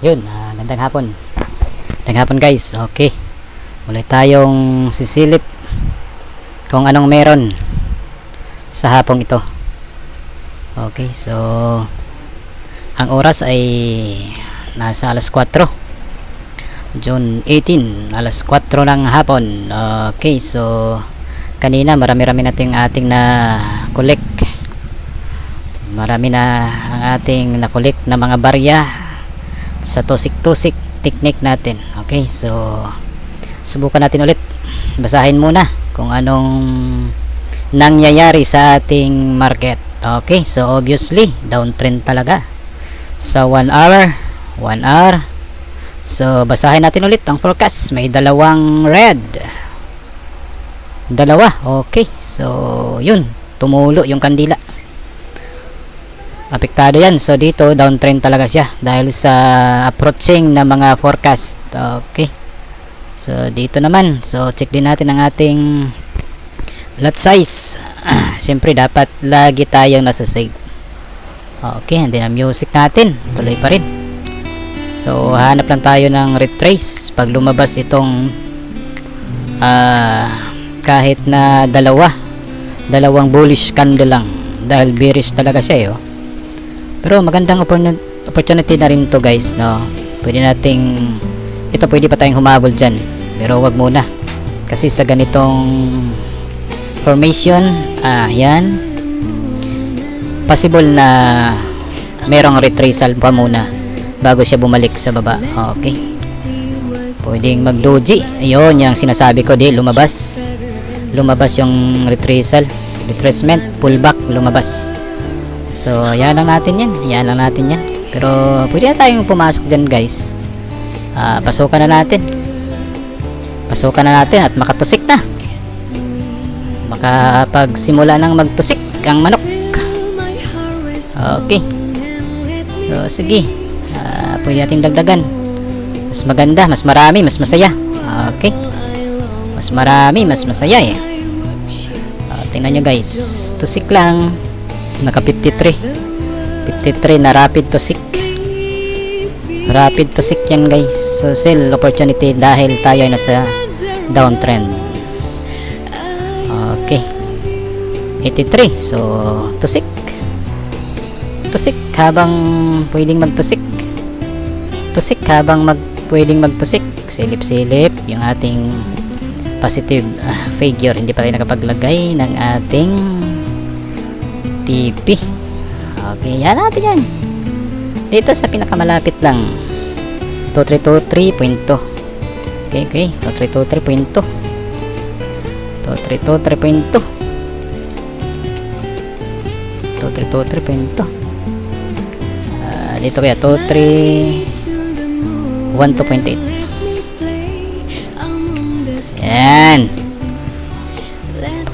Yun, gandang hapon. Gandang hapon guys. Okay. Muli tayong sisilip kung anong meron sa hapong ito. Okay, so ang oras ay nasa alas 4. June 18, alas 4 ng hapon. Okay, so kanina marami-rami nating ating na collect. Marami na ang ating na collect na mga barya sa tusik-tusik technique natin. Okay, so subukan natin ulit. Basahin muna kung anong nangyayari sa ating market. Okay, so obviously downtrend talaga sa 1 hour. So basahin natin ulit ang forecast. May dalawang red, dalawa. Okay, so yun, tumulo yung kandila, apektado yan. So dito downtrend talaga siya dahil sa approaching na mga forecast. Okay, so dito naman, so check din natin ang ating lot size. Siyempre dapat lagi tayong nasa save. Okay, and then ang music natin tuloy pa rin. So hanap lang tayo ng retrace pag lumabas itong kahit na dalawang bullish candle lang, dahil bearish talaga siya eh. Pero magandang opportunity na rin to guys, no? Pwede pa tayong humabol dyan, pero wag muna kasi sa ganitong formation, yan, possible na merong retracel pa muna bago siya bumalik sa baba. Okay, pwedeng mag-doji. Ayun yung sinasabi ko, di lumabas yung retracement, pullback, lumabas. So yan lang natin yan. Pero pwede na tayong pumasok dyan guys. Pasukan na natin at makatusik na, makapagsimula ng magtusik ang manok. Okay, so sige, pwede natin dagdagan. Mas maganda, mas marami, mas masaya. Okay, mas marami, mas masaya eh. Tingnan nyo guys, tusik lang, naka 53 na rapid tusik yan guys. So sell opportunity dahil tayo ay nasa downtrend. Okay, 83. So tusik habang pwedeng magtusik, silip yung ating positive figure. Hindi pa tayo nakapaglagay ng ating TP. Okay, yan natin yan dito sa pinakamalapit lang, 2323.2. Okay, 2323.2. Dito kaya 2312.8. Yan,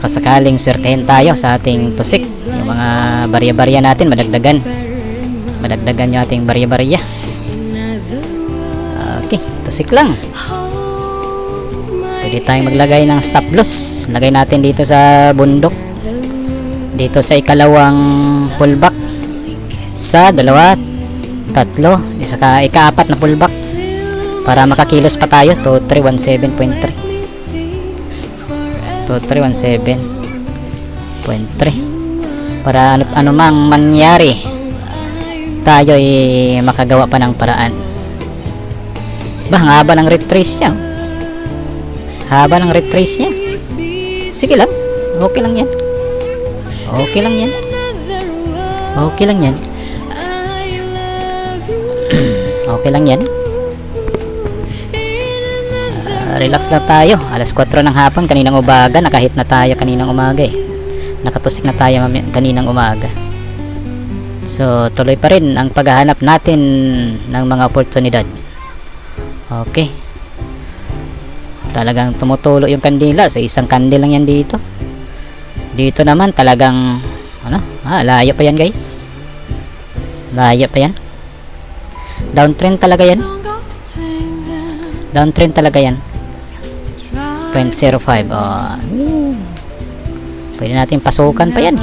sakaling swertehin tayo sa ating tusik, yung mga barya-barya natin madagdagan yung ating barya-barya. Okay, tusik lang. Pwede tayong maglagay ng stop loss. Lagay natin dito sa bundok, dito sa ikalawang pullback, sa dalawa, tatlo, isa ika-apat na pullback, para makakilos pa tayo to 317.3. 317.3 para ano mang mangyari, tayo ay makagawa pa ng paraan. Haba ng retrace niya. Sige lang, okay lang yan. Relax lang tayo. Alas 4 ng hapon, kaninang umaga nakahit na tayo kaninang umaga eh. Nakatusik na tayo kaninang umaga. So tuloy pa rin ang paghahanap natin ng mga oportunidad. Okay, talagang tumutulo yung kandila. So isang kandil lang yan dito. Dito naman talagang layo pa yan guys. Layo pa yan. Downtrend talaga yan. 0.05. Pwede natin pasukan pa yan.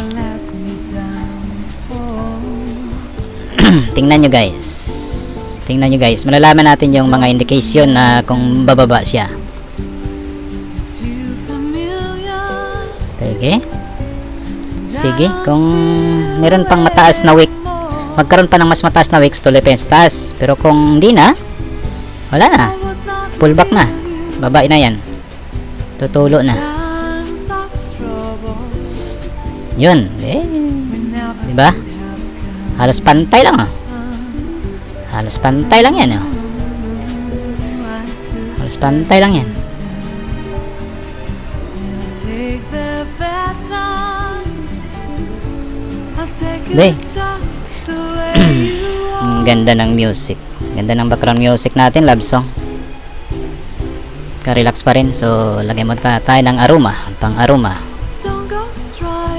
Tingnan nyo guys. tingnan nyo guys, malalaman natin yung mga indication na kung bababa siya. Sige, kung meron pang mataas na wick, magkaroon pa ng mas mataas na wicks, tuloy pa yun sa taas. Pero kung hindi na, wala na, pullback na, babae na yan, tutulo na. Yun, diba? Halos pantay lang, oh. Halos pantay lang yan, oh. Halos pantay lang yan. Be. Ang ganda ng music. Ganda ng background music natin, love songs. Ka-relax pa rin. So, lagay mo tayo ng aroma. Pang-aroma.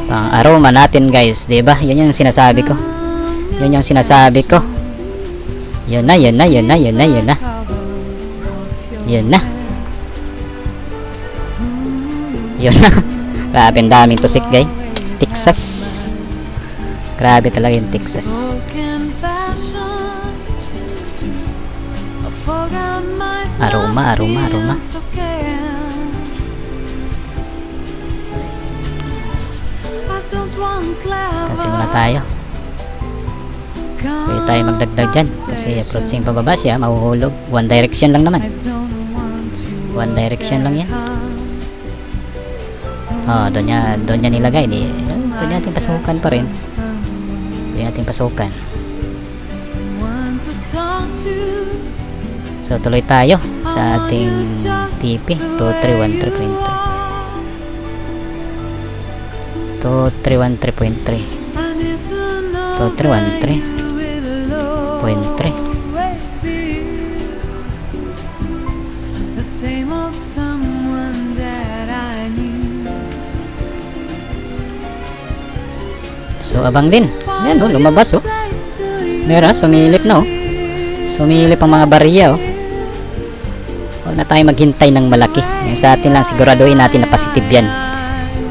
Pang-aroma natin, guys. Diba? Yun yung sinasabi ko. Yun yung sinasabi ko. Yun na, yun na, yun na, yun na, yun na. Yun na. Yun na. Grabe, ang daming tusik, guys. Texas. Grabe talaga yung Texas. Aroma, aroma, aroma. Cancel na tayo. Pwede tayo magdagdag dyan. Kasi approaching pababa siya, mahuhulog. One direction lang naman. One direction lang yan. Oh, doon niya nilagay. Pwede natin pasukan pa rin. Pwede natin pasukan. So, tuloy tayo sa ating TP. 2313.3 2313.3 2313.3. So, abang din. Ayan, oh, lumabas, oh. Meron, sumilip na, oh. Sumilip ang mga bariya, oh. Huwag na tayo maghintay ng malaki. Yung sa atin lang, siguraduhin natin na positive yan.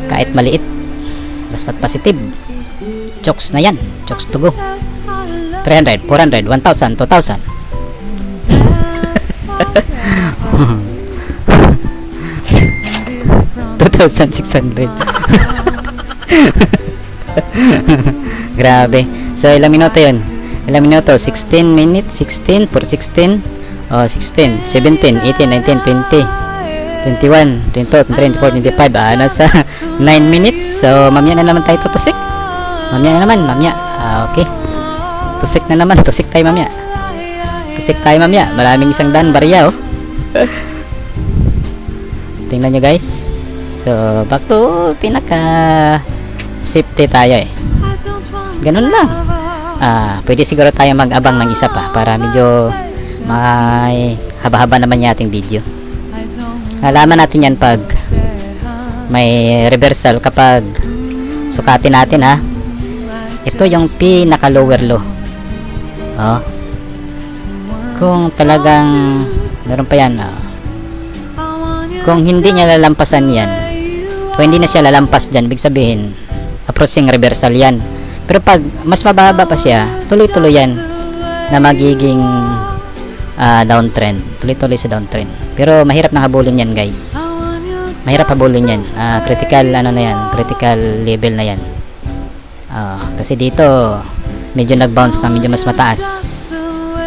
Kahit maliit. Basta't positive. Chokes na yan. Chokes to go. 300, 400, 1,000, 2,000. 2,600. Grabe. So, ilang minuto yun? Ilang minuto? 16 minutes, 16, 4, 16, 16, 17, 18, 19, 20, 21, 22, 23, 24, 25. Nasa 9 minutes. So, mamaya na naman tayo tutusik. Mamaya na naman, mamaya. Okay. Tusik na naman. Tusik tayo mamaya. Tusik tayo mamaya. Maraming 100 barya, oh. Tingnan nyo, guys. So, back to pinaka safety tayo, eh. Ganun lang. Pwede siguro tayo mag-abang ng isa pa para medyo may haba-haba naman yung ating video. Alaman natin yan pag may reversal, kapag sukatin natin, ha. Ito yung pinaka lower low. Oh. Kung talagang meron pa yan, kung hindi niya lalampasan yan, kung hindi na siya lalampas dyan, ibig sabihin approaching reversal yan. Pero pag mas mababa pa siya, tuloy-tuloy yan na magiging downtrend. Tuloy-tuloy sa downtrend. Pero mahirap na habulin yan, guys. Mahirap habulin yan. Critical ano na yan, critical level na yan. Kasi dito medyo nag-bounce na medyo mas mataas.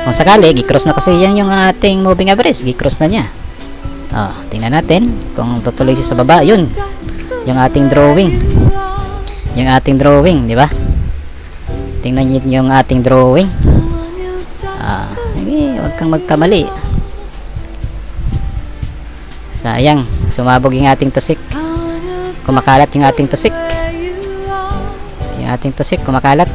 Kung sakali, gi-cross na kasi yan yung ating moving average. Gi-cross na niya. Tingnan natin kung tutuloy siya sa baba. Yun, yung ating drawing. Yung ating drawing, di ba? Tingnan niyo yung ating drawing. Huwag kang magkamali. Sayang, sumabog yung ating tusik. Kumakalat yung ating tusik. Yung ating tusik, kumakalat.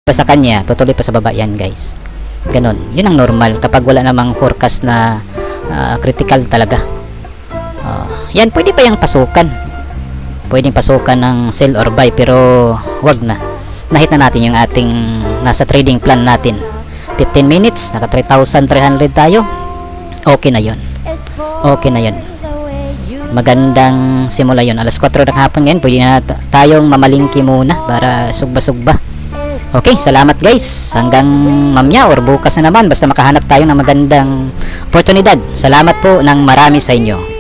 pa sa kanya, tutuloy pa sa baba yan guys. Ganon, yun ang normal kapag wala namang forecast na critical talaga. Yan, pwede pa yung pasukan, pwedeng pasukan ng sell or buy, pero wag na. Nahit na natin yung ating nasa trading plan natin. 15 minutes, naka 3,300 tayo. Okay na yun, okay na yun. Magandang simula yun. Alas 4 ng hapon ngayon, pwede na tayong mamalingki muna para sugba-sugba. Okay, salamat guys. Hanggang mamaya or bukas na naman, basta makahanap tayo ng magandang oportunidad. Salamat po ng marami sa inyo.